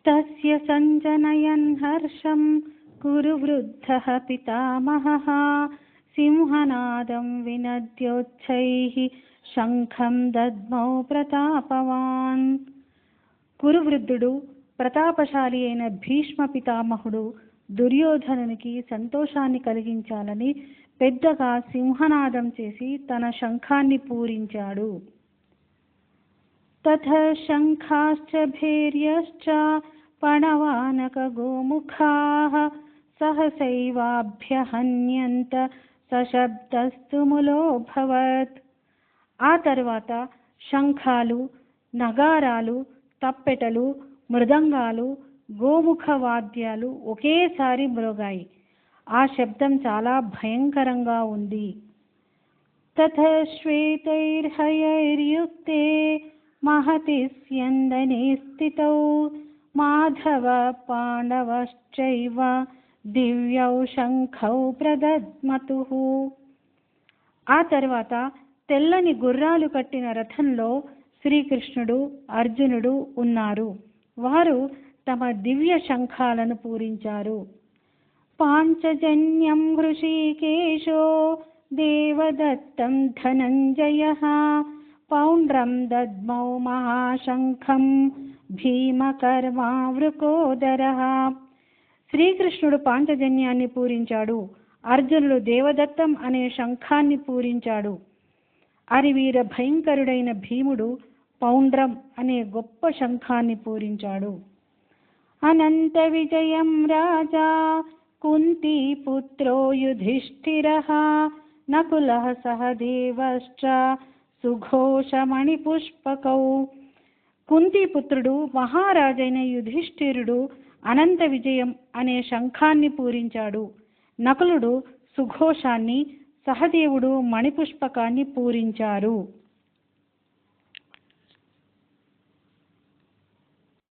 తస్య సంజనయన్ హర్షం కురు వృద్ధః పితామహః సింహనాదం వినద్యోచ్చైః శంఖం దద్మౌ ప్రతాపవాన్. కురువృద్ధుడు ప్రతాపశాలి అయిన భీష్మ పితామహుడు దుర్యోధనునికి సంతోషాన్ని కలిగించాలని పెద్దగా సింహనాదం చేసి తన శంఖాన్ని పూరించాడు. తథా శంఖాశ్చ భేర్యశ్చ పణవానక గోముఖాః సహసైవాభ్యహన్యంత సశబ్దస్తు ములోభవత్. ఆ తర్వాత శంఖాలు, నగారాలు, తప్పెటలు, మృదంగాలు, గోముఖ వాద్యాలు ఒకేసారి మ్రోగాయి. ఆ శబ్దం చాలా భయంకరంగా ఉంది. తథా శ్వేతైర్హయైర్యుక్తే మహతి స్యందనే స్థితౌ మాధవ పాండవశ్చైవ దివ్యౌ శంఖౌ ప్రదద్మతుః. ఆ తర్వాత తెల్లని గుర్రాలు కట్టిన రథంలో శ్రీకృష్ణుడు, అర్జునుడు ఉన్నారు. వారు తమ దివ్య శంఖాలను పూరించారు. పాంచజన్యం హృషీకేశో దేవదత్తం ధనంజయః పౌండ్రం దద్మౌ మహాశంఖం భీమకర్మా వృకోదరః. శ్రీకృష్ణుడు పాంచజన్యాన్ని పూరించాడు. అర్జునుడు దేవదత్తం అనే శంఖాన్ని పూరించాడు. అరివీర భయంకరుడైన భీముడు పౌండ్రం అనే గొప్ప శంఖాన్ని పూరించాడు. అనంత విజయం రాజా కుంతీపుత్రో యుధిష్ఠిరః నకులః సహదేవశ్చ సుఘోషమణిపుష్పకౌ. కుంతీపుత్రుడు మహారాజైన యుధిష్ఠిరుడు అనంత విజయం అనే శంఖాన్ని పూరించాడు. నకులుడు సుఘోషాన్ని, సహదేవుడు మణిపుష్పకాన్ని పూరించారు.